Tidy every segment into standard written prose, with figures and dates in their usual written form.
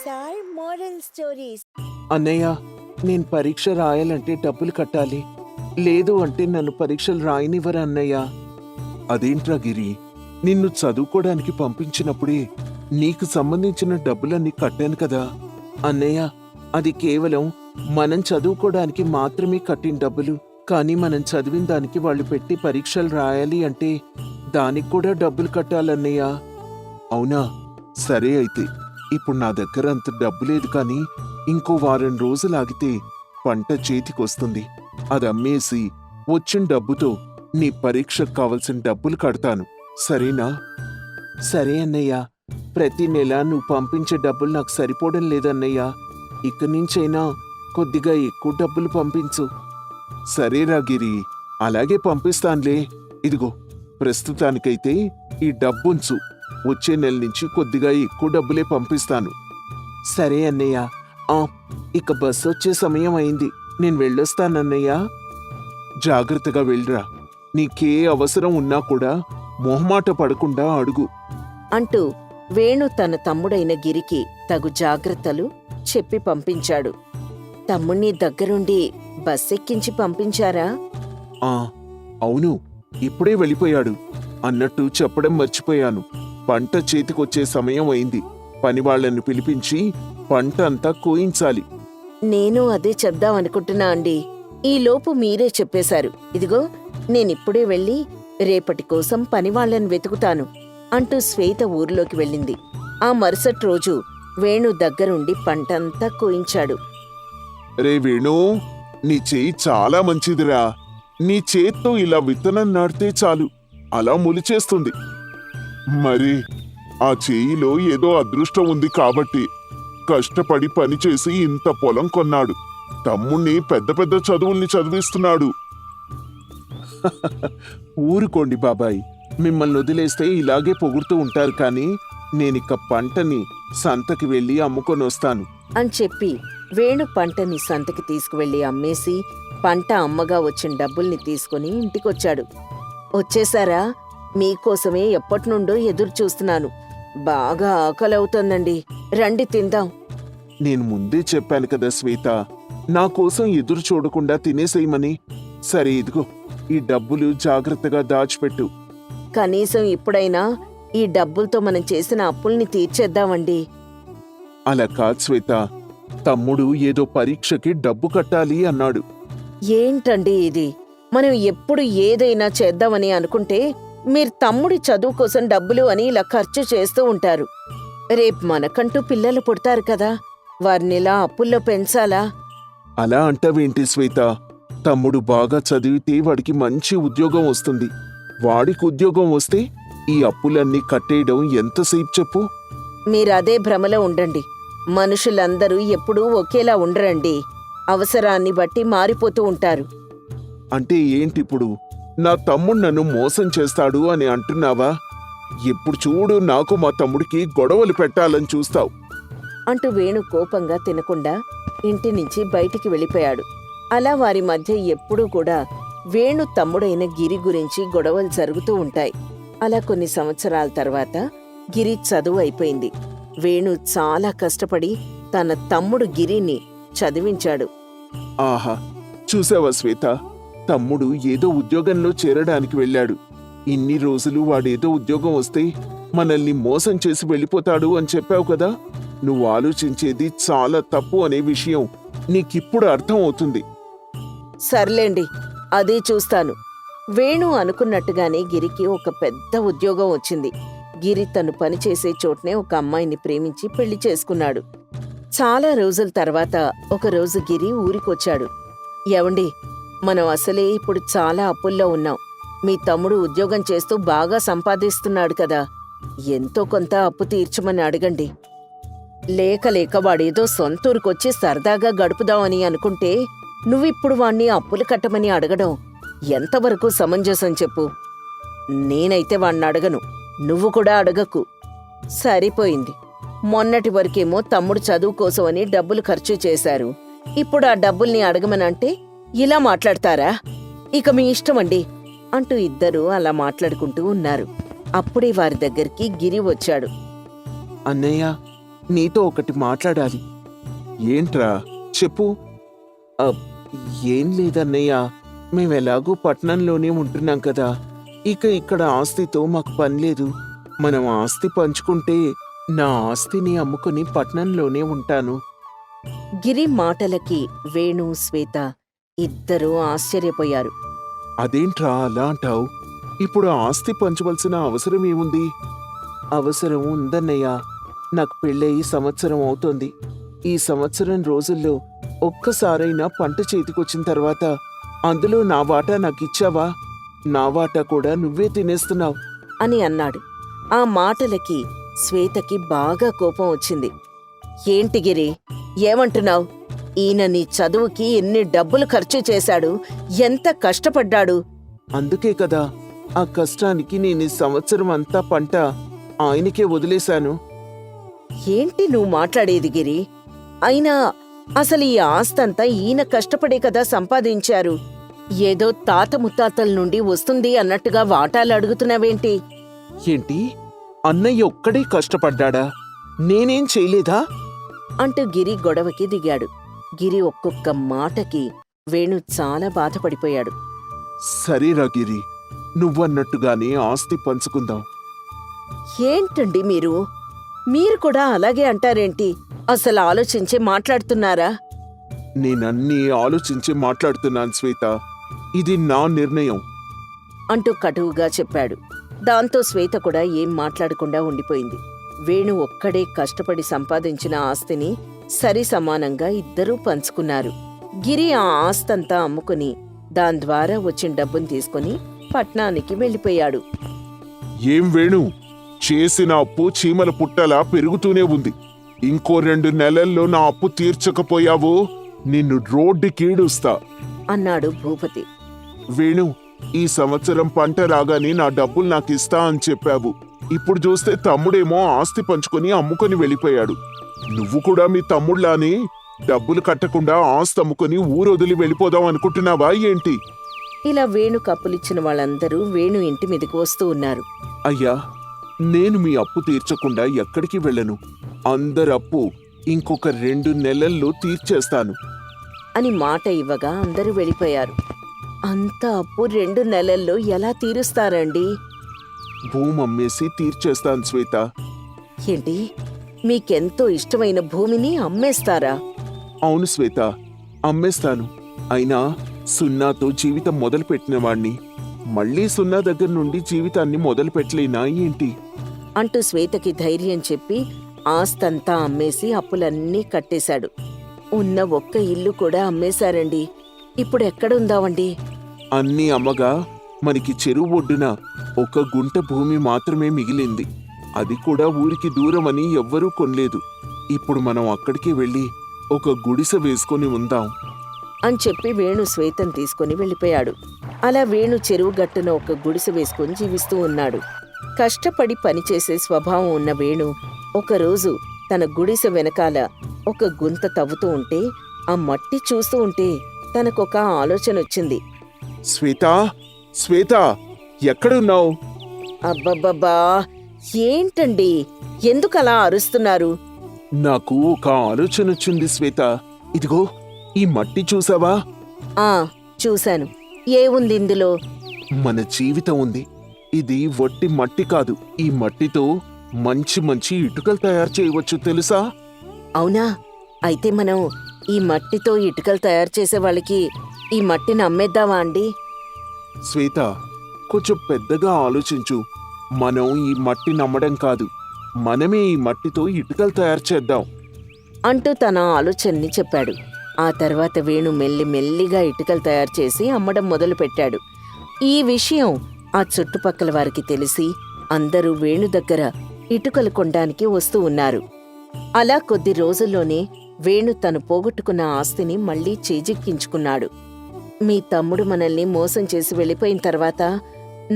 Are moral stories. అన్నయ్య, నేను పరీక్ష రాయాలంటే డబ్బులు కట్టాలి. లేదు అంటే నన్ను పరీక్షలు రాయనివ్వరు అన్నయ్య. అదేంట్రా గిరి, నిన్ను చదువుకోవడానికి పంపించినప్పుడే నీకు సంబంధించిన డబ్బులన్నీ కట్టాను కదా. అన్నయ్య, అది కేవలం మనం చదువుకోవడానికి మాత్రమే కట్టిన డబ్బులు. కానీ మనం చదివిన దానికి వాళ్ళు పెట్టి పరీక్షలు రాయాలి అంటే దానికి కూడా డబ్బులు కట్టాలన్నయ్య. అవునా? సరే అయితే, ఇప్పుడు నా దగ్గర అంత డబ్బు లేదు, కానీ ఇంకో వారం రోజులు ఆగితే పంట చేతికొస్తుంది. అది అమ్మేసి వచ్చిన డబ్బుతో నీ పరీక్షకు కావలసిన డబ్బులు కడతాను, సరేనా? సరే అన్నయ్య, ప్రతి నెల నువ్వు పంపించే డబ్బులు నాకు సరిపోవడం లేదన్నయ్య. ఇక్కడి నుంచైనా కొద్దిగా ఎక్కువ డబ్బులు పంపించు. సరేరా గిరి, అలాగే పంపిస్తానులే. ఇదిగో, ప్రస్తుతానికైతే ఈ డబ్బుంచు. వచ్చే నెల నుంచి కొద్దిగా ఎక్కువ డబ్బులే పంపిస్తాను. సరే అన్నయ్య. ఇక బస్సు వచ్చే సమయం అయింది, నేను వెళ్ళొస్తానన్నయ్య. జాగ్రత్తగా వెళ్ళరా. నీకే అవసరం ఉన్నా కూడా మొహమాట పడకుండా అడుగు అంటూ వేణు తన తమ్ముడైన గిరికి తగు జాగ్రత్తలు చెప్పి పంపించాడు. తమ్ముణ్ణి దగ్గరుండి బస్సెక్కించి పంపించారా? అవును, ఇప్పుడే వెళ్ళిపోయాడు. అన్నట్టు చెప్పడం మర్చిపోయాను, పంట చేతికొచ్చే సమయం అయింది. పనివాళ్లను పిలిపించి పంట అంతా కోయించాలి. నేను అదే చెప్దామనుకుంటున్నా అండి. ఈలోపు మీరే చెప్పేశారు. ఇదిగో, నేనిప్పుడే వెళ్ళి రేపటి కోసం పనివాళ్లను వెతుకుతాను అంటూ శ్వేత ఊర్లోకి వెళ్ళింది. ఆ మరుసటి రోజు వేణు దగ్గరుండి పంటంతా కోయించాడు. రే వేణు, నీ చేయి చాలా మంచిదిరా. నీ చేత్తో ఇలా విత్తనం నాటితే చాలు, అలా మొలిచేస్తుంది. మరి ఆ చేయిలో ఏదో అదృష్టం ఉంది కాబట్టి కష్టపడి పనిచేసి ఇంత పొలం కొన్నాడు. తమ్ముణ్ణి పెద్ద పెద్ద చదువుల్ని చదివిస్తున్నాడు. ఊరుకోండి బాబాయ్, మిమ్మల్ని వదిలేస్తే ఇలాగే పొగుడుతూ ఉంటారు. కానీ నేనిక పంటని సంతకి వెళ్ళి అమ్ముకొని వస్తాను అని చెప్పి వేణు పంటని సంతకి తీసుకువెళ్లి అమ్మేసి పంట అమ్మగా వచ్చిన డబ్బుల్ని తీసుకుని ఇంటికొచ్చాడు. వచ్చేశారా? మీకోసమే ఎప్పటినుండో ఎదురు చూస్తున్నాను. బాగా ఆకలవుతోందండి, రండి తిందాం. నేను ముందే చెప్పాను కదా శ్వేత, నా కోసం ఎదురు చూడకుండా తినేసేయమని. సరే, ఇదిగో ఈ డబ్బులు జాగ్రత్తగా దాచిపెట్టు. కనీసం ఇప్పుడైనా ఈ డబ్బులతో మనం చేసిన అప్పుల్ని తీర్చేద్దామండి. అలా కాదు శ్వేత, తమ్ముడు ఏదో పరీక్షకి డబ్బు కట్టాలి అన్నాడు. ఏంటండి ఇది? మనం ఎప్పుడు ఏదైనా చేద్దామని అనుకుంటే మీరు తమ్ముడి చదువు కోసం డబ్బులు అని ఇలా ఖర్చు చేస్తూ ఉంటారు. రేపు మనకంటూ పిల్లలు పుడతారు కదా, వారినిలా అప్పుల్లో పెంచాలా? అలా అంటావేంటి శ్వేత? తమ్ముడు బాగా చదివితే వాడికి మంచి ఉద్యోగం వస్తుంది. వాడికి ఉద్యోగం వస్తే ఈ అప్పులన్నీ కట్టేయడం ఎంతసేపు చెప్పు? మీరదే భ్రమలో ఉండండి. మనుషులందరూ ఎప్పుడూ ఒకేలా ఉండరండి. అవసరాన్ని బట్టి మారిపోతూ ఉంటారు. అంటే ఏంటిప్పుడు? నా తమ్ముడు నన్ను మోసం చేస్తాడు అని అంటున్నావా? ఎప్పుడు చూడు నాకు మా తమ్ముడికి గొడవలు పెట్టాలని చూస్తావు అంటూ వేణు కోపంగా తినకుండా ఇంటి నుంచి బయటికి వెళ్ళిపోయాడు. అలా వారి మధ్య ఎప్పుడూ కూడా వేణు తమ్ముడైన గిరి గురించి గొడవలు జరుగుతూ ఉంటాయి. అలా కొన్ని సంవత్సరాల తర్వాత గిరి చదువు అయిపోయింది. వేణు చాలా కష్టపడి తన తమ్ముడు గిరిని చదివించాడు. ఆహా, చూసావా శ్వేత, తమ్ముడు ఏదో ఉద్యోగంలో చేరడానికి వెళ్ళాడు. ఇన్ని రోజులు వాడేదో ఉద్యోగం వస్తే మనల్ని మోసం చేసి వెళ్ళిపోతాడు అని చెప్పావు కదా. నువ్వు ఆలోచించేది చాలా తప్పు అనే విషయం నీకిప్పుడు అర్థం అవుతుంది. సర్లేండి, అదే చూస్తాను. వేణు అనుకున్నట్టుగానే గిరికి ఒక పెద్ద ఉద్యోగం వచ్చింది. గిరి తను పనిచేసే చోట్నే ఒక అమ్మాయిని ప్రేమించి పెళ్లి చేసుకున్నాడు. చాలా రోజుల తర్వాత ఒకరోజు గిరి ఊరికొచ్చాడు. ఏవండి, మనం అసలే ఇప్పుడు చాలా అప్పుల్లో ఉన్నాం. మీ తమ్ముడు ఉద్యోగం చేస్తూ బాగా సంపాదిస్తున్నాడు కదా, ఎంతో కొంత అప్పు తీర్చమని అడగండి. లేక వాడేదో సొంతూరుకొచ్చి సరదాగా గడుపుదామని అనుకుంటే నువ్విప్పుడు వాణ్ణి అప్పులు కట్టమని అడగడం ఎంతవరకు సమంజసం చెప్పు? నేనైతే వాణ్ణి అడగను, నువ్వు కూడా అడగకు. సరిపోయింది. మొన్నటి వరకేమో తమ్ముడు చదువు కోసమని డబ్బులు ఖర్చు చేశారు. ఇప్పుడు ఆ డబ్బుల్ని అడగమనంటే ఇలా మాట్లాడతారా? ఇక మీ ఇష్టమండి అంటూ ఇద్దరూ అలా మాట్లాడుకుంటూ ఉన్నారు. అప్పుడే వారి దగ్గరికి గిరి వచ్చాడు. అన్నయ్య, నీతో ఒకటి మాట్లాడాలి. ఏంట్రా చెప్పు. అబ్, ఏం లేదన్నయ్య, మేమెలాగూ పట్నంలోనే ఉంటున్నాం కదా, ఇక ఇక్కడ ఆస్తితో మాకు పని లేదు. మనం ఆస్తి పంచుకుంటే నా ఆస్తిని అమ్ముకుని పట్నంలోనే ఉంటాను. గిరి మాటలకి వేణు, శ్వేత ఇద్దరూ ఆశ్చర్యపోయారు. అదేంట్రా అలా అంటావు? ఇప్పుడు ఆస్తి పంచవలసిన అవసరం ఏముంది? అవసరం ఉందన్నయ్య. నాకు పెళ్ళయి సంవత్సరం అవుతోంది. ఈ సంవత్సరం రోజుల్లో ఒక్కసారైనా పంట చేతికొచ్చిన తర్వాత అందులో నా వాటా నాకిచ్చావా? నా వాటా కూడా నువ్వే తినేస్తున్నావు అని అన్నాడు. ఆ మాటలకి శ్వేతకి బాగా కోపం వచ్చింది. ఏంటి గిరి, ఏమంటున్నావు? ఈయన నీ చదువుకి ఎన్ని డబ్బులు ఖర్చు చేశాడు, ఎంత కష్టపడ్డాడు. అందుకే కదా ఆ కష్టానికి నేను ఈ సంవత్సరం అంతా పంట ఆయనకే వదిలేశాను. ఏంటి నువ్వు మాట్లాడేది గిరి? అయినా అసలు ఈ ఆస్తంతా ఈయన కష్టపడే కదా సంపాదించారు. ఏదో తాత ముత్తాతల నుండి వస్తుంది అన్నట్టుగా వాటాలు అడుగుతున్నావేంటి? ఏంటి, అన్నయ్య ఒక్కడే కష్టపడ్డాడా? నేనేం చేయలేదా? అంటూ గిరి గొడవకి దిగాడు. గిరి ఒక్కొక్క మాటకి వేణు చాలా బాధపడిపోయాడు. సరేరా గిరి, నువ్వన్నట్టుగానే ఆస్తి పంచుకుందాం. ఏంటండి మీరు కూడా అలాగే అంటారేంటి? అసలు ఆలోచించి మాట్లాడుతున్నారా? నేనన్నీ ఆలోచించి మాట్లాడుతున్నాను శ్వేత. ఇది నా నిర్ణయం అంటూ కటువుగా చెప్పాడు. దాంతో శ్వేత కూడా ఏం మాట్లాడకుండా ఉండిపోయింది. వేణు ఒక్కడే కష్టపడి సంపాదించిన ఆస్తిని సరి సమానంగా ఇద్దరూ పంచుకున్నారు. గిరి ఆ ఆస్తంతా అమ్ముకుని దాని ద్వారా వచ్చిన డబ్బుని తీసుకుని పట్నానికి వెళ్ళిపోయాడు. ఏం వేణు, చేసిన అప్పు చీమల పుట్టలా పెరుగుతూనే ఉంది. ఇంకో 2 నెలల్లో నా అప్పు తీర్చకపోయావో నిన్ను రోడ్డుకీడుస్తా అన్నాడు భూపతి. వేణు, ఈ సంవత్సరం పంట రాగానే నా డబ్బులు నాకిస్తా అని చెప్పావు. ఇప్పుడు చూస్తే తమ్ముడేమో ఆస్తి పంచుకొని అమ్ముకొని వెళ్ళిపోయాడు. నువ్వు కూడా మీ తమ్ముళ్లానే డబ్బులు కట్టకుండా ఆస్తి అమ్ముకొని ఊరొదిలి వెళ్ళిపోదాం అనుకుంటున్నావా ఏంటి? ఇలా వేణు కప్పులిచ్చిన వాళ్ళందరూ వేణు ఇంటి మీదకి వస్తూ ఉన్నారు. అయ్యా, నేను మీ అప్పు తీర్చకుండా ఎక్కడికి వెళ్ళను. అందరప్పు ఇంకొక 2 నెలల్లో తీర్చేస్తాను అని మాట ఇవ్వగా అందరూ వెళ్ళిపోయారు. అంత అప్పు 2 నెలల్లో ఎలా తీరుస్తారండి? భూమి అమ్మేసి తీర్చేస్తాను శ్వేత. ఏంటి, మీకెంతో ఇష్టమైన భూమిని అమ్మేస్తారా? అవును శ్వేత, అమ్మేస్తాను. అయినా సున్నాతో జీవితం మొదలుపెట్టిన వాణ్ణి మళ్ళీ సున్నా దగ్గర నుండి జీవితాన్ని మొదలుపెట్టలేనా ఏంటి? అంటూ శ్వేతకి ధైర్యం చెప్పి ఆస్తంతా అమ్మేసి అప్పులన్నీ కట్టేశాడు. ఉన్న ఒక్క ఇల్లు కూడా అమ్మేశారండి. ఇప్పుడు ఎక్కడుందామండి? అన్నీ అమ్మగా మనకి చెరువు ఒడ్డున 1 గుంట భూమి మాత్రమే మిగిలింది. అది కూడా ఊరికి దూరమని ఎవ్వరూ కొనలేదు. ఇప్పుడు మనం అక్కడికి వెళ్ళి ఒక గుడిసె వేసుకొని ఉందాం అని చెప్పి వేణు శ్వేతను తీసుకుని వెళ్ళిపోయాడు. అలా వేణు చెరువు గట్టున ఒక గుడిసె వేసుకుని జీవిస్తూ ఉన్నాడు. కష్టపడి పనిచేసే స్వభావం ఉన్న వేణు ఒకరోజు తన గుడిసె వెనకాల ఒక గుంత తవ్వుతూ ఉంటే ఆ మట్టి చూస్తూ ఉంటే తనకొక ఆలోచన వచ్చింది. శ్వేతా, శ్వేతా, ఎక్కడున్నావు? అబ్బబ్బబ్బా, ఏంటండి, ఎందుకలా అరుస్తున్నారు? నాకు ఒక ఆలోచన వచ్చింది శ్వేత. ఇదిగో ఈ మట్టి చూసావా? ఆ చూశాను. ఏముంది ఇందులో? మన జీవితం ఉంది. ఇది వట్టి మట్టి కాదు. ఈ మట్టితో మంచి మంచి ఇటుకలు తయారు చేయవచ్చు తెలుసా? అవునా? అయితే మనం ఈ మట్టితో ఇటుకలు తయారు చేసే వాళ్ళకి ఈ మట్టిని అమ్మేద్దామా అండి? శ్వేత, కొంచెం పెద్దగా ఆలోచించు. మనం ఈ మట్టి నమ్మడం కాదు, మనమే ఈ మట్టితో ఇటుకలు తయారు చేద్దాం అంటూ తన ఆలోచనని చెప్పాడు. ఆ తర్వాత వేణు మెల్లిగా ఇటుకలు తయారు చేసి అమ్మడం మొదలుపెట్టాడు. ఈ విషయం ఆ చుట్టుపక్కల వారికి తెలిసి అందరూ వేణు దగ్గర ఇటుకలు కొనడానికి వస్తూ ఉన్నారు. అలా కొద్ది రోజుల్లోనే వేణు తను పోగొట్టుకున్న ఆస్తిని మళ్లీ చేజిక్కించుకున్నాడు. మీ తమ్ముడు మనల్ని మోసం చేసి వెళ్ళిపోయిన తర్వాత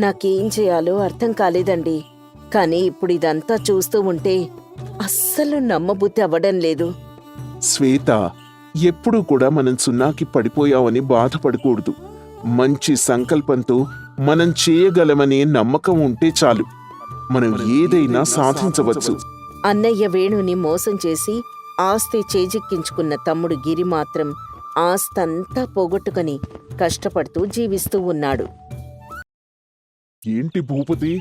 నాకేం చేయాలో అర్థం కాలేదండి. కానీ ఇప్పుడు ఇదంతా చూస్తూ ఉంటే అస్సలు నమ్మబుద్ధి అవ్వడం లేదు. శ్వేత, ఎప్పుడూ కూడా మనం సున్నాకి పడిపోయామని బాధపడకూడదు. మంచి సంకల్పంతో మనం చేయగలమనే నమ్మకం ఉంటే చాలు. మనం ఏదైనా సాధించవచ్చు. అన్నయ్య వేణుని మోసం చేసి ఆస్తి చేజిక్కించుకున్న తమ్ముడు గిరి మాత్రం ఆస్తంతా పోగొట్టుకుని కష్టపడుతూ జీవిస్తూ ఉన్నాడు. ఏంటి భూపతి,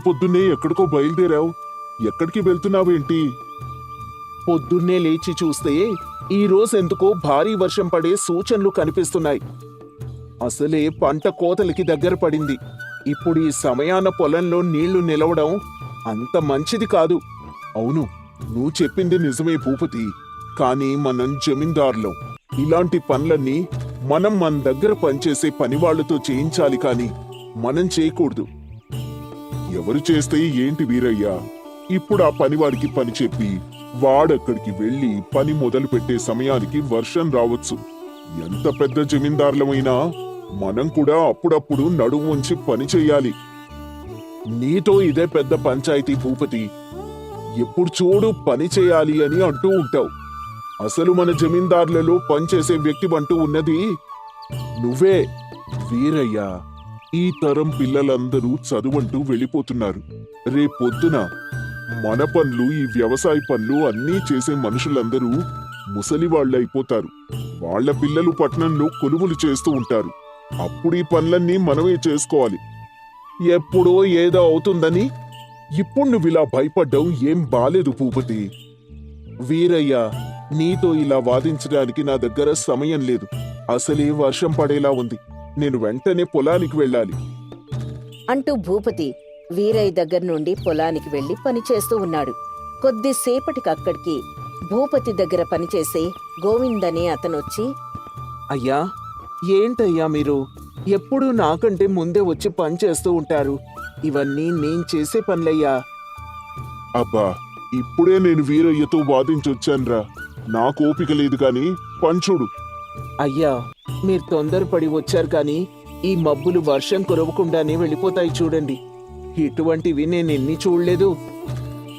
పొద్దున్నే ఎక్కడికో బయలుదేరావు? ఎక్కడికి వెళ్తున్నావేంటి? పొద్దున్నే లేచి చూస్తే ఈ రోజెందుకో భారీ వర్షం పడే సూచనలు కనిపిస్తున్నాయి. అసలే పంట కోతలకి దగ్గర పడింది. ఇప్పుడు ఈ సమయాన పొలంలో నీళ్లు నిలవడం అంత మంచిది కాదు. అవును, నువ్వు చెప్పింది నిజమే భూపతి. కానీ మనం జమీందారులం. ఇలాంటి పనులన్నీ మన దగ్గర పనిచేసే పనివాళ్లతో చేయించాలి, కాని మనం చేయకూడదు. ఎవరు చేస్తే ఏంటి వీరయ్యా? ఇప్పుడు ఆ పనివాడికి పని చెప్పి వాడక్కడికి వెళ్లి పని మొదలు పెట్టే సమయానికి వర్షం రావచ్చు. ఎంత పెద్ద జమీందారులమైనా మనం కూడా అప్పుడప్పుడు నడుము వంచి పని చెయ్యాలి. నీతో ఇదే పెద్ద పంచాయతీ భూపతి. ఎప్పుడు చూడు పని చేయాలి అని అంటూ ఉంటావు. అసలు మన జమీందారులలో పనిచేసే వ్యక్తి అంటూ ఉన్నది నువ్వే. వీరయ్యా, ఈ తరం పిల్లలందరూ చదువంటూ వెళ్ళిపోతున్నారు. రేపొద్దున మన పనులు, ఈ వ్యవసాయ పనులు అన్నీ చేసే మనుషులందరూ ముసలివాళ్లైపోతారు. వాళ్ల పిల్లలు పట్టణంలో కొలువులు చేస్తూ ఉంటారు. అప్పుడు ఈ పనులన్నీ మనమే చేసుకోవాలి. ఎప్పుడో ఏదో అవుతుందని ఇప్పుడు నువ్విలా భయపడ్డం ఏం బాలేదు భూపతి. వీరయ్యా, నీతో ఇలా వాదించడానికి నా దగ్గర సమయం లేదు. అసలే వర్షం పడేలా ఉంది. నేను వెంటనే పొలానికి వెళ్ళాలి అంటూ భూపతి వీరయ్య దగ్గర నుండి పొలానికి వెళ్లి పనిచేస్తూ ఉన్నాడు. కొద్దిసేపటికక్కడికి భూపతి దగ్గర పనిచేసే గోవింద్ అనే అతనొచ్చి, అయ్యా, ఏంటయ్యా మీరు ఎప్పుడూ నాకంటే ముందే వచ్చి పని చేస్తూ ఉంటారు. ఇవన్నీ నేను చేసే పనులయ్యా. అబ్బా, ఇప్పుడే నేను వీరయ్యతో వాదించొచ్చాన్రా. నాకు ఓపిక లేదు కాని పంచుడు. అయ్యా, మీరు తొందరపడి వచ్చారు కాని ఈ మబ్బులు వర్షం కురవకుండానే వెళ్ళిపోతాయి చూడండి. ఇటువంటివి నేనెన్ని చూడలేదు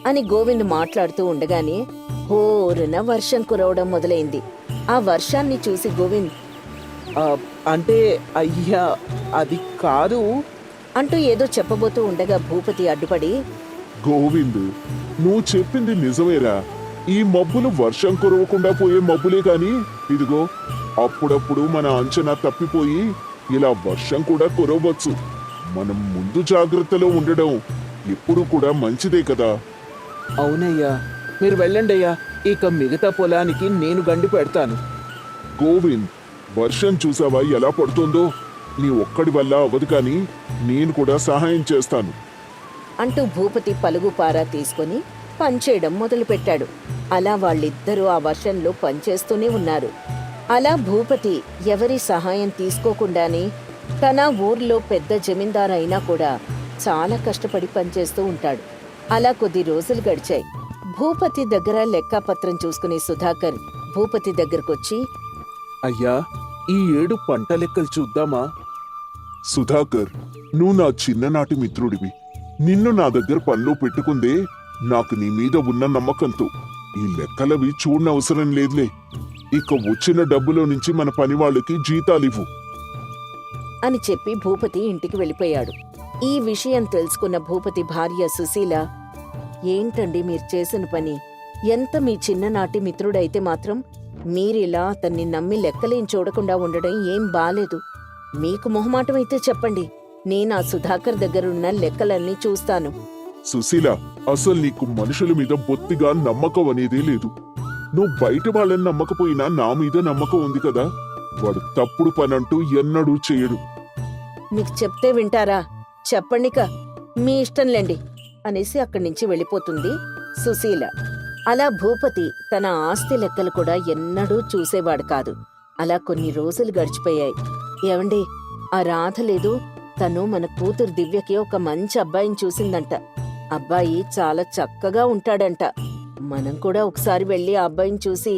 అని గోవింద్ మాట్లాడుతూ ఉండగానే హోరున వర్షం కురవడం మొదలైంది. ఆ వర్షాన్ని చూసి గోవింద్, అంటే అయ్యా అది కాదు అంటూ ఏదో చెప్పబోతూ ఉండగా భూపతి అడ్డుపడి, గోవింద్, నువ్వు చెప్పింది నిజమేరా. ఈ మబ్బులు వర్షం కురవకుండా పోయే మబ్బులే కాని ఇదిగో అప్పుడప్పుడు మన అంచనా తప్పిపోయి ఇలా వర్షం కూడా కురవచ్చు. మనం ముందు జాగ్రత్తలో ఉండడం ఎప్పుడు కూడా మంచిదే కదా. అవునయ్యా, మీరు వెళ్ళండయ్యా. ఇక మిగతా పొలానికి నేను గండి పెడతాను. గోవింద్, వర్షం చూసావా ఎలా పడుతుందో? నీ ఒక్కడి వల్ల అవ్వదు కాని నేను కూడా సహాయం చేస్తాను అంటూ భూపతి పలుగు పారా తీసుకుని పనిచేయడం మొదలుపెట్టాడు. అలా వాళ్ళిద్దరూ ఆ వర్షంలో పనిచేస్తూనే ఉన్నారు. అలా భూపతి ఎవరి సహాయం తీసుకోకుండానే తన ఊర్లో పెద్ద జమీందారు అయినా కూడా చాలా కష్టపడి పనిచేస్తూ ఉంటాడు. అలా కొద్ది రోజులు గడిచాయి. భూపతి దగ్గర లెక్కాపత్రం చూసుకునే సుధాకర్ భూపతి దగ్గరకొచ్చి, అయ్యా, ఈ 7 పంట లెక్కలు చూద్దామా? సుధాకర్, నువ్వు నా చిన్ననాటి మిత్రుడివి. నిన్ను నా దగ్గర పనిలో పెట్టుకుందే నాకు నీ మీద ఉన్న నమ్మకంతో. ఈ లెక్కలవి చూడనవసరం లేదులే. ఇక వచ్చిన డబ్బులో నుంచి మన పనివాళ్ళకి జీతాలివ్వు అని చెప్పి భూపతి ఇంటికి వెళ్ళిపోయాడు. ఈ విషయం తెలుసుకున్న భూపతి భార్య సుశీల, ఏంటండి మీరు చేసిన పని? ఎంత మీ చిన్ననాటి మిత్రుడైతే మాత్రం మీరిలా అతన్ని నమ్మి లెక్కలేం చూడకుండా ఉండడం ఏం బాలేదు. మీకు మొహమాటమైతే చెప్పండి, నేను ఆ సుధాకర్ దగ్గరున్న లెక్కలన్నీ చూస్తాను. సుశీల, అసలు నీకు మనుషుల మీద బొత్తిగా నమ్మకం అనేదే లేదు. నువ్వు బయట వాళ్ళని నమ్మకపోయినా నా మీద నమ్మకం ఉంది కదా. వాడు తప్పుడు పనంటూ ఎన్నడూ చేయడు. మీకు చెప్తే వింటారా? చెప్పండిక, మీ ఇష్టంలేండి అనేసి అక్కడి నుంచి వెళ్ళిపోతుంది సుశీల. అలా భూపతి తన ఆస్తి లెక్కలు కూడా ఎన్నడూ చూసేవాడు కాదు. అలా కొన్ని రోజులు గడిచిపోయాయి. ఏవండి, ఆ రాధ లేదు, తను మన కూతురు దివ్యకి ఒక మంచి అబ్బాయిని చూసిందంట. అబ్బాయి చాలా చక్కగా ఉంటాడంట. మనం కూడా ఒకసారి వెళ్ళి ఆ అబ్బాయిని చూసి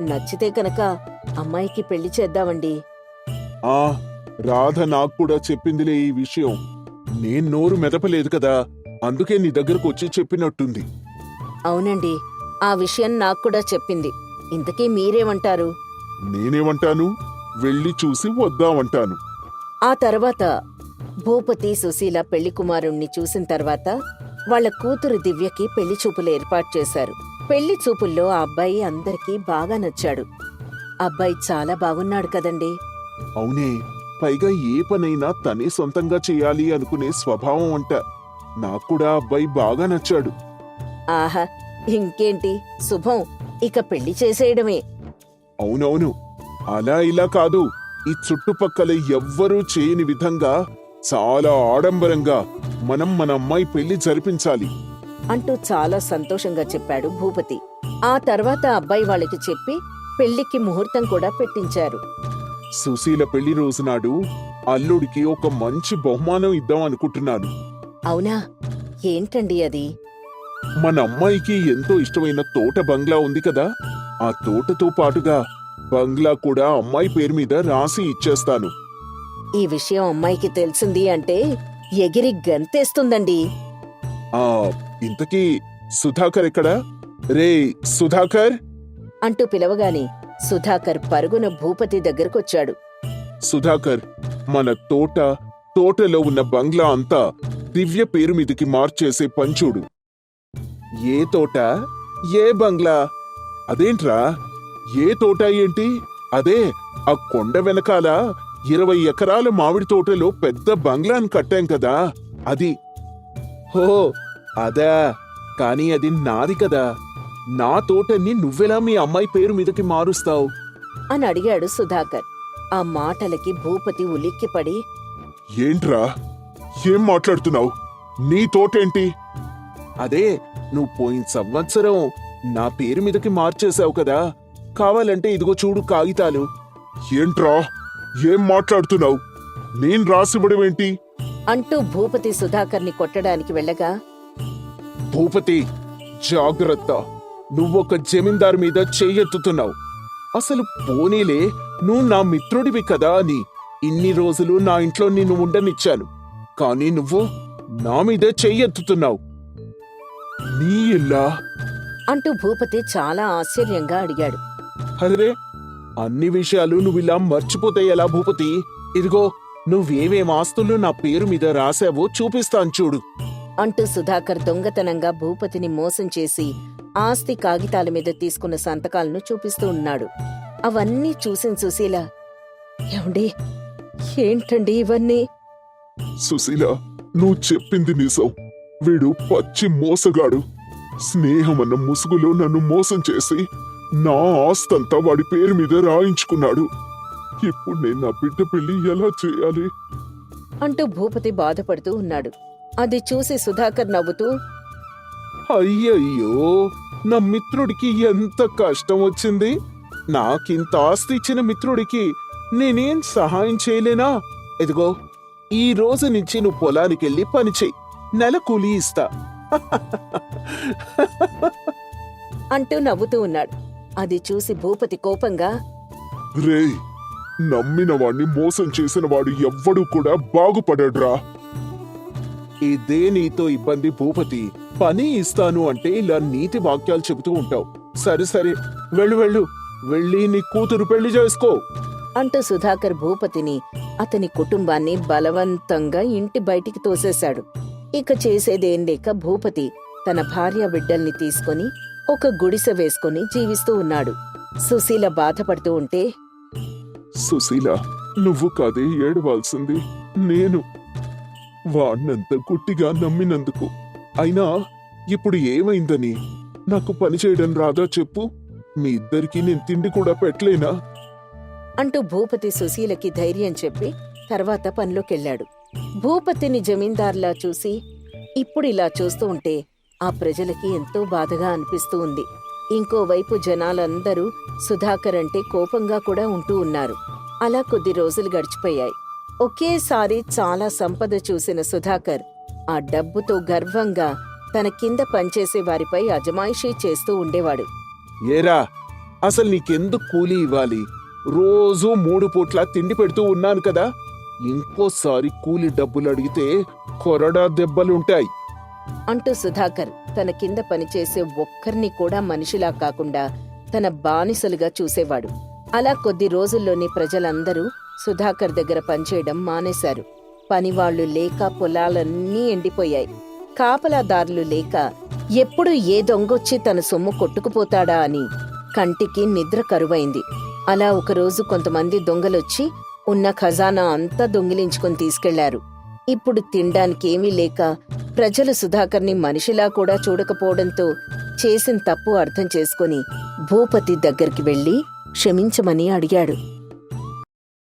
నచ్చితే కనుక అమ్మాయికి పెళ్లి చేద్దామండి. ఆ రాధ నాకు కూడా చెప్పిందిలే ఈ విషయం. నేను నోరు మెదపలేదు కదా, అందుకే నీ దగ్గరకు వచ్చి చెప్పినట్టుంది. అవునండి, ఆ విషయం నాకు కూడా చెప్పింది. ఇంతకీ మీరేమంటారు? నేనేమంటాను, వెళ్ళి చూసి వద్దామంటాను. ఆ తర్వాత భూపతి సుశీల పెళ్లి కుమారుణ్ణి చూసిన తర్వాత వాళ్ళ కూతురు దివ్యకి పెళ్లి చూపులు ఏర్పాటు చేశారు. పెళ్లి చూపుల్లో ఆ అబ్బాయి అందరికీ బాగా నచ్చాడు. అబ్బాయి చాలా బాగున్నాడు కదండి. అవునే, పైగా ఏ పనైనా తనే సొంతంగా చేయాలి అనుకునే స్వభావం అంట. నాకు కూడా ఆ అబ్బాయి బాగా నచ్చాడు. ఆహా, ఇంకేంటి శుభం, ఇక పెళ్లి చేసేయడమే. అవునవును, అలా ఇలా కాదు, ఈ చుట్టుపక్కల ఎవ్వరూ చేయని విధంగా చాలా ఆడంబరంగా మనం మన అమ్మాయి పెళ్లి జరిపించాలి అంటూ చాలా సంతోషంగా చెప్పాడు భూపతి. ఆ తర్వాత అబ్బాయి వాళ్ళకి చెప్పి పెళ్లికి ముహూర్తం కూడా పెట్టించారు. సుశీల పెళ్లి రోజునాడు అల్లుడికి ఒక మంచి బహుమానం ఇద్దాం అనుకుంటున్నాను. అవునా, ఏంటండి అది? మన అమ్మాయికి ఎంతో ఇష్టమైన తోట బంగ్లా ఉంది కదా, ఆ తోటతో పాటుగా బంగ్లా కూడా అమ్మాయి పేరు మీద రాసి ఇచ్చేస్తాను. ఈ విషయం అమ్మాయికి తెలిసింది అంటే ఎగిరి గంతేస్తుందండి. ఆ ఇంతకీ సుధాకర్ ఎక్కడా? రే సుధాకర్! అంటూ పిలవగానే సుధాకర్ పరుగున భూపతి దగ్గరకొచ్చాడు. సుధాకర్, మన తోటలో ఉన్న బంగ్లా అంతా దివ్య పేరు మీదకి మార్చేసే పంచుడు. ఏ తోట, ఏ బంగ్లా? అదేంట్రా, ఏ తోట ఏంటి? అదే ఆ కొండ వెనకాల 20 ఎకరాల మామిడి తోటలో పెద్ద బంగ్లాను కట్టాం కదా, అది. హో అదా, కాని అది నాది కదా. నా తోటని నువ్వెలా మీ అమ్మాయి పేరు మీదకి మారుస్తావు అని అడిగాడు సుధాకర్. ఆ మాటలకి భూపతి ఉలిక్కిపడి, ఏంట్రా, ఏం మాట్లాడుతున్నావు? నీ తోటేంటి? అదే, నువ్వు పోయిన సంవత్సరం నా పేరు మీదకి మార్చేశావు కదా, కావాలంటే ఇదిగో చూడు కాగితాలు. ఏంట్రా, ఏం మాట్లాడుతున్నావు? నేను రాసివ్వడమేంటి? అంటూ భూపతి సుధాకర్ని కొట్టడానికి వెళ్ళగా, భూపతి జాగ్రత్త, నువ్వొక జమీందారు మీద చెయ్యెత్తుతున్నావు. అసలు పోనీలే, నువ్వు నా మిత్రుడివి కదా అని ఇన్ని రోజులు నా ఇంట్లో నిన్ను ఉండనిచ్చాను, కానీ నువ్వు నా మీదే చెయ్యెత్తుతున్నావు. నీ ఇల్లా? అంటూ భూపతి చాలా ఆశ్చర్యంగా అడిగాడు. అరే, అన్ని విషయాలు నువ్విలా మర్చిపోతే ఎలా భూపతి? ఇదిగో, నువ్వేమేం ఆస్తులు నా పేరు మీద రాశావో చూపిస్తాను చూడు అంటూ సుధాకర్ దొంగతనంగా భూపతిని మోసం చేసి ఆస్తి కాగితాల మీద తీసుకున్న సంతకాలను చూపిస్తూ ఉన్నాడు. అవన్నీ చూసిన సుశీల, ఏమండి, ఏంటండి ఇవన్నీ? సుశీల, నువ్వు చెప్పింది నిజం. వీడు పచ్చి మోసగాడు. స్నేహమన్న ముసుగులో నన్ను మోసం చేసి నా ఆస్తంతా వాడి పేరు మీద రాయించుకున్నాడు. ఇప్పుడు నేను నా బిడ్డ పెళ్లి ఎలా చేయాలి? అంటూ భూపతి బాధపడుతూ ఉన్నాడు. అది చూసి సుధాకర్ నవ్వుతూ, అయ్యయ్యో, నా మిత్రుడికి ఎంత కష్టం వచ్చింది. నాకింత ఆస్తి ఇచ్చిన మిత్రుడికి నేనేం సహాయం చేయలేనా? ఇదిగో, ఈ రోజు నుంచి నువ్వు పొలానికెళ్ళి పని చెయ్యి, నెల కూలీ ఇస్తా అంటూ నవ్వుతూ ఉన్నాడు. అది చూసి భూపతి కోపంగా, రే, నమ్మిన వాణ్ణి మోసం చేసిన వాడు ఎవ్వడూ కూడా బాగుపడడ్రా. ఇదే నీతో ఇబ్బంది భూపతి. పని ఇస్తాను అంటే ఇలా నీతి వాక్యాలు చెబుతూ ఉంటావు. సరే సరే, వెళ్ళి నీ కూతురు పెళ్లి చేసుకో అంటూ సుధాకర్ భూపతిని, అతని కుటుంబాన్ని బలవంతంగా ఇంటి బయటికి తోసేశాడు. ఇక చేసేదేం లేక భూపతి తన భార్య బిడ్డల్ని తీసుకొని ఒక గుడిసె వేసుకొని జీవిస్తూ ఉన్నాడు. సుశీల బాధపడుతూ ఉంటే, సుశీల, నువ్వు కాదే ఏడవాల్సింది, నేను వాణ్ణంత గుట్టిగా నమ్మినందుకు. అయినా ఇప్పుడు ఏమైందని? నాకు పని చేయడం రాదా చెప్పు? మీ ఇద్దరికీ నేను తిండి కూడా పెట్టలేనా? అంటూ భూపతి సుశీలకి ధైర్యం చెప్పి తర్వాత పనిలోకెళ్ళాడు. భూపతిని జమీందార్లా చూసి ఇప్పుడు ఇలా చూస్తూ ఉంటే ఆ ప్రజలకి ఎంతో బాధగా అనిపిస్తూ ఉంది. ఇంకోవైపు జనాలందరూ సుధాకర్ అంటే కోపంగా కూడా ఉంటూ ఉన్నారు. అలా కొద్ది రోజులు గడిచిపోయాయి. ఒకేసారి చాలా సంపద చూసిన సుధాకర్ ఆ డబ్బుతో గర్వంగా తన కింద పనిచేసే వారిపై అజమాయిషీ చేస్తూ ఉండేవాడు. ఏరా, అసలు నీకెందుకు కూలీ ఇవ్వాలి? రోజూ 3 పూట్ల తిండి పెడుతూ ఉన్నాను కదా. ఇంకోసారి కూలీ డబ్బులు అడిగితే కొరడా దెబ్బలుంటాయి అంటూ సుధాకర్ తన కింద పనిచేసే ఒక్కరిని కూడా మనిషిలా కాకుండా తన బానిసలుగా చూసేవాడు. అలా కొద్ది రోజుల్లోనే ప్రజలందరూ సుధాకర్ దగ్గర పనిచేయడం మానేశారు. పనివాళ్లు లేక పొలాలన్నీ ఎండిపోయాయి. కాపలాదారులు లేక ఎప్పుడు ఏ దొంగొచ్చి తన సొమ్ము కొట్టుకుపోతాడా అని కంటికి నిద్ర కరువైంది. అలా ఒకరోజు కొంతమంది దొంగలొచ్చి ఉన్న ఖజానా అంతా దొంగిలించుకొని తీసుకెళ్లారు. ఇప్పుడు తినడానికేమీ లేక ప్రజలు సుధాకర్ని మనిషిలా కూడా చూడకపోవడంతో చేసిన తప్పు అర్థం చేసుకుని భూపతి దగ్గరికి వెళ్లి క్షమించమని అడిగాడు.